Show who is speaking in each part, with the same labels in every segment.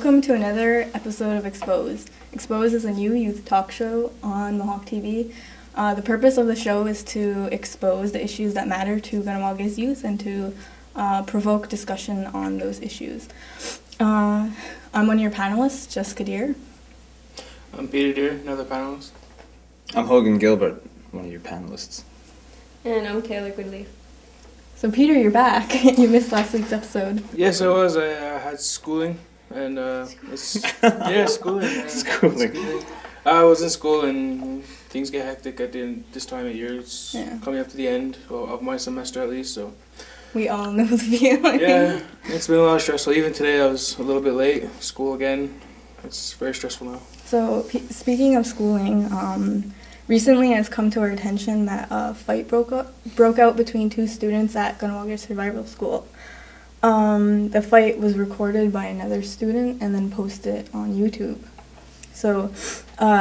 Speaker 1: Welcome to another episode of Exposed. Exposed is a new youth talk show on Mohawk TV. The purpose of the show is to expose the issues that matter to Kahnawake youth and to provoke discussion on those issues. I'm one of your panelists, Jessica Deer.
Speaker 2: I'm Peter Deer, another panelist.
Speaker 3: I'm Hogan Gilbert, one of your panelists.
Speaker 4: And I'm Taylor Goodley.
Speaker 1: So Peter, you're back. You missed last week's episode.
Speaker 2: Yes, I was. I had schooling, and schooling.
Speaker 3: Schooling.
Speaker 2: I was in school, and things get hectic at this time of year. It's coming up to the end of my semester, at least. So
Speaker 1: we all know the feeling.
Speaker 2: Yeah, it's been a lot stressful. Even today, I was a little bit late. School again. It's very stressful now.
Speaker 1: So speaking of schooling, recently it's come to our attention that a fight broke out between two students at Kahnawake Survival School. The fight was recorded by another student and then posted on YouTube. So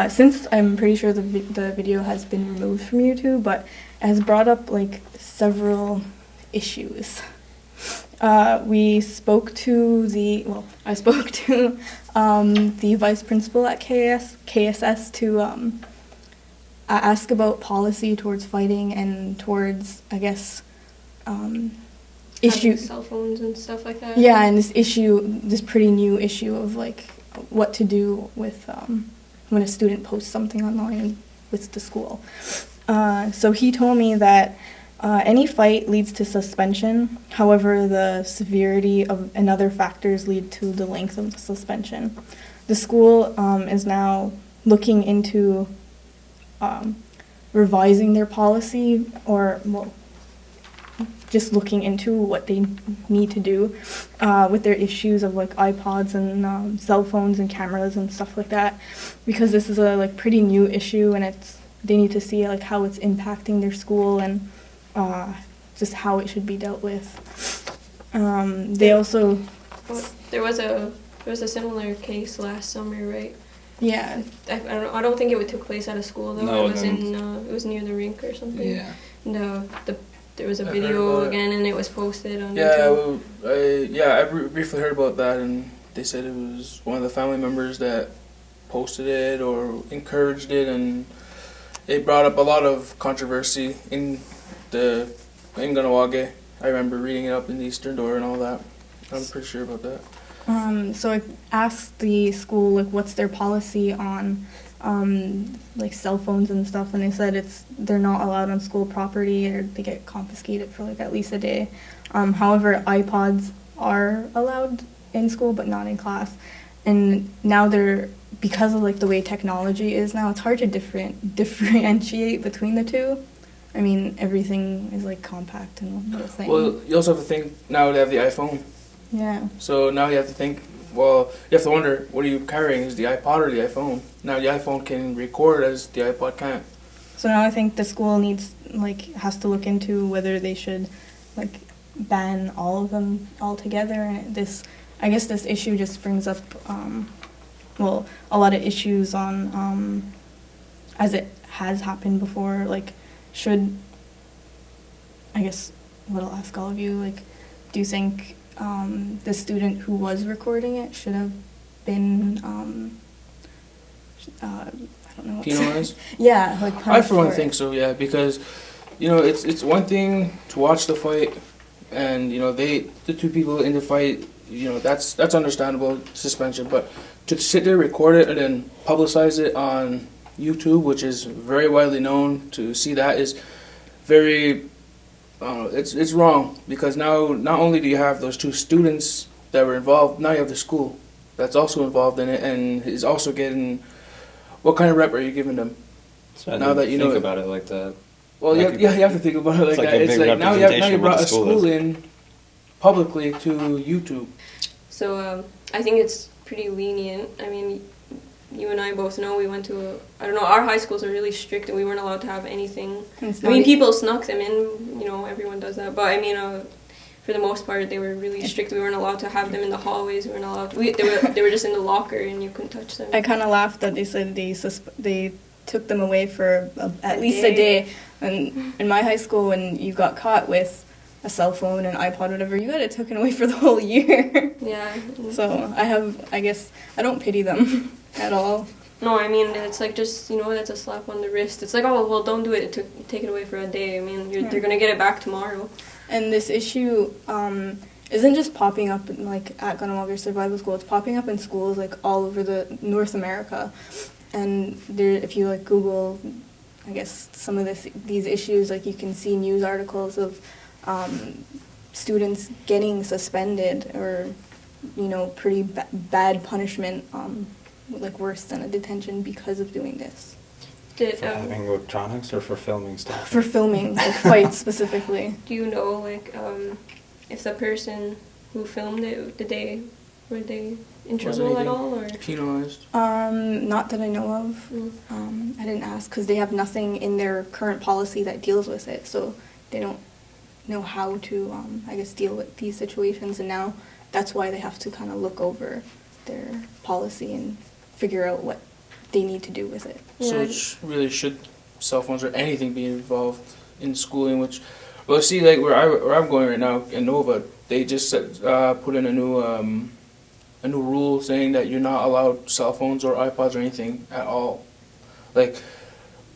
Speaker 1: since I'm pretty sure the video has been removed from YouTube, but it has brought up like several issues. I spoke to the vice principal at KSS to ask about policy towards fighting and towards, I guess,
Speaker 4: issue cell phones and stuff like that.
Speaker 1: Yeah, and this pretty new issue of like what to do with when a student posts something online with the school. So he told me that any fight leads to suspension. However, the severity of and other factors lead to the length of the suspension. The school is now looking into revising their policy, or just looking into what they need to do with their issues of like iPods and cell phones and cameras and stuff like that, because this is a like pretty new issue, and they need to see like how it's impacting their school and just how it should be dealt with. They also
Speaker 4: there was a similar case last summer, right?
Speaker 1: Yeah.
Speaker 4: I don't think it took place at a school though.
Speaker 3: No,
Speaker 4: it was it was near the rink or something.
Speaker 3: Yeah.
Speaker 4: And there was a video again, and it was posted on
Speaker 2: YouTube.
Speaker 4: YouTube.
Speaker 2: I briefly heard about that, and they said it was one of the family members that posted it or encouraged it, and it brought up a lot of controversy in Kahnawake. I remember reading it up in the Eastern Door and all that. I'm pretty sure about that.
Speaker 1: So I asked the school like what's their policy on like cell phones and stuff, and they said they're not allowed on school property, or they get confiscated for like at least a day. However, iPods are allowed in school but not in class, and now because of like the way technology is now, it's hard to differentiate between the two. I mean, everything is like compact and little thing.
Speaker 2: Well, you also have to think now they have the iPhone.
Speaker 1: Yeah.
Speaker 2: So now you have to think, well, you have to wonder, what are you carrying? Is the iPod or the iPhone? Now the iPhone can record as the iPod can't.
Speaker 1: So now I think the school has to look into whether they should like ban all of them altogether. And I guess this issue just brings up a lot of issues on as it has happened before. Like, I guess what I'll ask all of you, like, do you think the student who was recording it should have been I don't know.
Speaker 2: Penalized?
Speaker 1: Yeah, like punished.
Speaker 2: I for one think so, yeah, because it's one thing to watch the fight, and the two people in the fight, that's understandable, suspension, but to sit there, record it, and then publicize it on YouTube, which is very widely known, to see that is very it's wrong, because now not only do you have those two students that were involved, now you have the school that's also involved in it and is also getting. What kind of rep are you giving them?
Speaker 3: So now that you think about it like that.
Speaker 2: Well, you have to think about it like that. It's like now you brought a school in publicly to YouTube.
Speaker 4: So I think it's pretty lenient. I mean, you and I both know we went to our high schools are really strict, and we weren't allowed to have anything. I mean, people snuck them in, everyone does that, but I mean, for the most part, they were really strict. We weren't allowed to have them in the hallways. We weren't allowed. They were just in the locker, and you couldn't touch them.
Speaker 1: I kind of laughed that they said they took them away for at least a day. And in my high school, when you got caught with a cell phone, an iPod, whatever, you got it taken away for the whole year.
Speaker 4: Yeah.
Speaker 1: So I guess I don't pity them at all.
Speaker 4: No, I mean, it's like just, that's a slap on the wrist. It's like, oh, well, don't do it. Take it away for a day. I mean, they're going to get it back tomorrow.
Speaker 1: And this issue isn't just popping up like at Ganawagir Survival School. It's popping up in schools like all over the North America. And there, if you like Google, I guess some of these issues, like you can see news articles of students getting suspended or, pretty bad punishment. Like worse than a detention because of doing this.
Speaker 3: For having electronics or for filming stuff?
Speaker 1: For filming, like fights specifically.
Speaker 4: Do you know, like, if the person who filmed it, were they in trouble at all, or
Speaker 2: penalized?
Speaker 1: Not that I know of. I didn't ask because they have nothing in their current policy that deals with it, so they don't know how to, I guess, deal with these situations, and now that's why they have to kind of look over their policy and figure out what they need to do with it.
Speaker 2: So really should cell phones or anything be involved in schooling? Which, well, see, like where I'm going right now in Nova, they just put in a new rule saying that you're not allowed cell phones or iPods or anything at all. Like,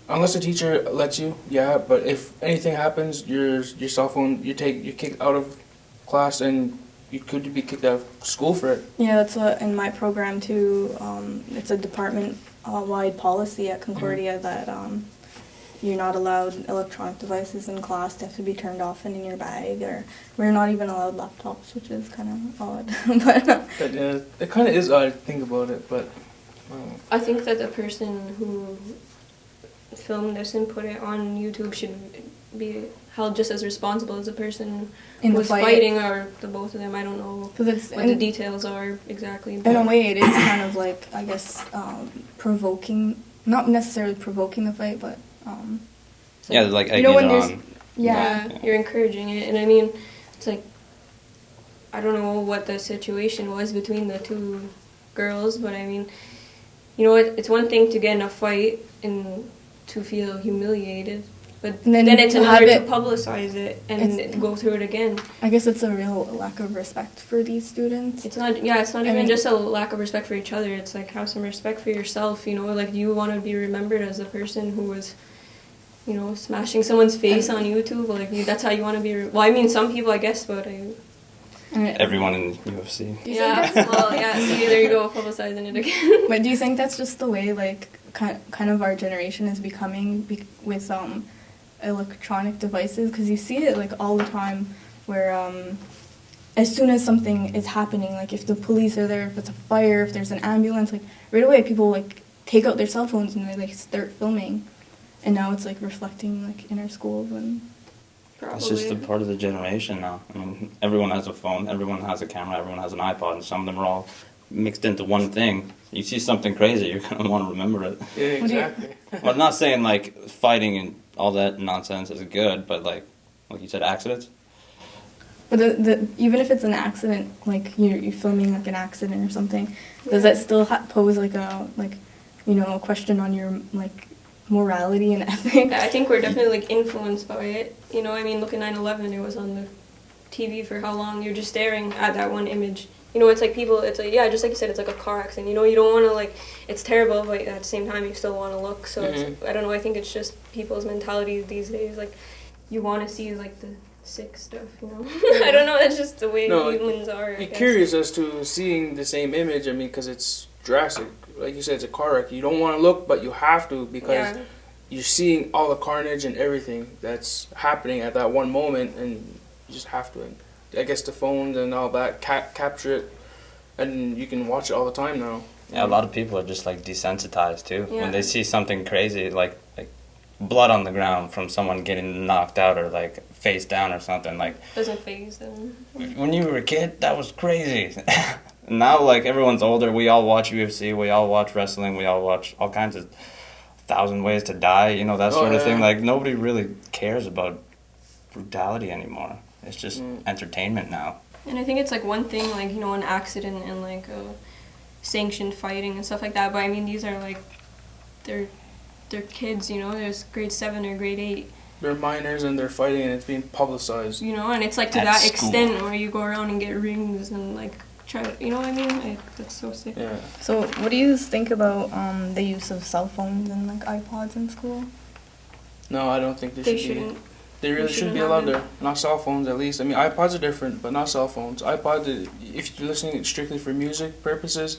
Speaker 2: unless the teacher lets you, yeah. But if anything happens, your cell phone, you're kicked out of class and you could be kicked out of school for it.
Speaker 1: Yeah, that's in my program too. It's a department-wide policy at Concordia that you're not allowed electronic devices in class. They have to be turned off and in your bag, or we're not even allowed laptops, which is kind of odd.
Speaker 2: But it kind of is odd to think about it, but
Speaker 4: I think that the person who filmed this and put it on YouTube should be held just as responsible as the person who was fighting, or the both of them. I don't know what the details are exactly.
Speaker 1: In a way, it is kind of like, I guess, provoking, not necessarily provoking the fight, but
Speaker 3: yeah, like
Speaker 1: you know, when there's
Speaker 3: on.
Speaker 4: Yeah, you're encouraging it, and I mean, it's like, I don't know what the situation was between the two girls, but I mean, it's one thing to get in a fight and to feel humiliated, but then it's another to publicize it and go through it again.
Speaker 1: I guess it's a real lack of respect for these students.
Speaker 4: It's not even just a lack of respect for each other. It's like, have some respect for yourself, like you want to be remembered as a person who was, smashing someone's face on YouTube. Like, that's how you want to be. Well, I mean, some people, I guess, but
Speaker 3: everyone in UFC.
Speaker 4: Yeah, well, yeah, see, there you go, publicizing it again.
Speaker 1: But do you think that's just the way, like, kind of our generation is becoming with electronic devices? Because you see it, like, all the time where as soon as something is happening, like, if the police are there, if it's a fire, if there's an ambulance, like, right away people, like, take out their cell phones and they, like, start filming. And now it's, like, reflecting, like, in our schools and...
Speaker 4: Probably.
Speaker 3: It's just a part of the generation now. I mean, everyone has a phone, everyone has a camera, everyone has an iPod, and some of them are all mixed into one thing. You see something crazy, you're going to want to remember it.
Speaker 2: Yeah, exactly.
Speaker 3: Well, I'm not saying, like, fighting and all that nonsense is good, but, like you said, accidents?
Speaker 1: But even if it's an accident, like, you're filming, like, an accident or something, does that still pose, like, a question on your, like, morality and ethics?
Speaker 4: I think we're definitely, like, influenced by it. I mean, look at 9/11, it was on the TV for how long? You're just staring at that one image. It's like people, it's like, yeah, just like you said, it's like a car accident. You don't want to, like, it's terrible, but at the same time, you still want to look. So it's, I don't know, I think it's just people's mentality these days. Like, you want to see, like, the sick stuff, I don't know, that's just the way humans are.
Speaker 2: I'm curious as to seeing the same image, I mean, because it's drastic. Like you said, it's a car wreck. You don't want to look, but you have to, because you're seeing all the carnage and everything that's happening at that one moment, and you just have to. And I guess the phones and all that capture it, and you can watch it all the time now.
Speaker 3: Yeah, a lot of people are just, like, desensitized too.
Speaker 4: Yeah.
Speaker 3: When they see something crazy, like blood on the ground from someone getting knocked out or, like, face down or something, like,
Speaker 4: doesn't faze them.
Speaker 3: when you were a kid, that was crazy. Now, like, everyone's older, we all watch UFC, we all watch wrestling, we all watch all kinds of 1,000 Ways to Die, that sort of thing. Like, nobody really cares about brutality anymore. It's just entertainment now.
Speaker 4: And I think it's, like, one thing, like, an accident and, like, sanctioned fighting and stuff like that. But, I mean, these are, like, they're kids, there's grade 7 or grade 8.
Speaker 2: they're minors and they're fighting and it's being publicized.
Speaker 4: You know, and it's like to
Speaker 3: At
Speaker 4: that
Speaker 3: school.
Speaker 4: extent where you go around and get rings and like try to, you know what I mean? That's so sick.
Speaker 2: Yeah.
Speaker 1: So, what do you think about the use of cell phones and like iPods in school?
Speaker 2: No, I don't think
Speaker 4: They
Speaker 2: should be.
Speaker 4: shouldn't.
Speaker 2: They really shouldn't be
Speaker 4: have
Speaker 2: allowed
Speaker 4: them.
Speaker 2: there. Not cell phones, at least. I mean, iPods are different, but not cell phones. iPod, if you're listening strictly for music purposes,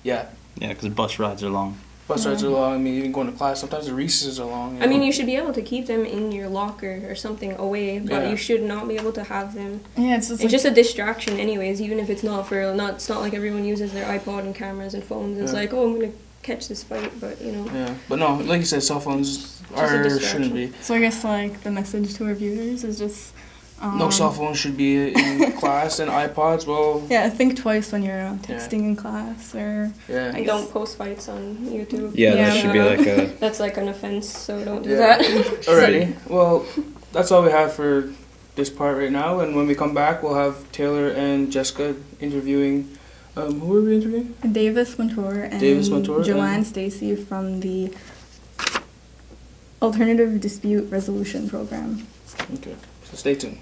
Speaker 2: yeah.
Speaker 3: Yeah, because bus rides are long.
Speaker 2: Bus rides are
Speaker 1: Yeah.
Speaker 2: long. I mean, even going to class, sometimes the recesses are long.
Speaker 4: I mean, you should be able to keep them in your locker or something away, but
Speaker 2: Yeah.
Speaker 4: you should not be able to have them.
Speaker 1: Yeah, it's just
Speaker 4: It's just a distraction, anyways. Even if it's not for not, it's not like everyone uses their iPod and cameras and phones. It's
Speaker 2: Yeah.
Speaker 4: like, oh, I'm gonna catch this fight, but you know.
Speaker 2: Yeah, but no, like you said, cell phones
Speaker 4: a
Speaker 2: are
Speaker 4: distraction.
Speaker 2: shouldn't be.
Speaker 1: So I guess like the message to our viewers is just
Speaker 2: No cell phones should be in class, and iPods. Well,
Speaker 1: Yeah, think twice when you're texting in class or
Speaker 2: yeah.
Speaker 4: And don't post fights on YouTube.
Speaker 3: Yeah,
Speaker 1: Yeah.
Speaker 3: that should be like a.
Speaker 4: That's like an offense, so don't do
Speaker 2: Yeah.
Speaker 4: that.
Speaker 2: Alrighty. Well, that's all we have for this part right now. And when we come back, we'll have Taylor and Jessica interviewing. Who are we interviewing?
Speaker 1: Davis Montour and
Speaker 2: Davis Montour
Speaker 1: Joanne
Speaker 2: and-
Speaker 1: Stacy from the Alternative Dispute Resolution Program.
Speaker 2: Okay. So stay tuned.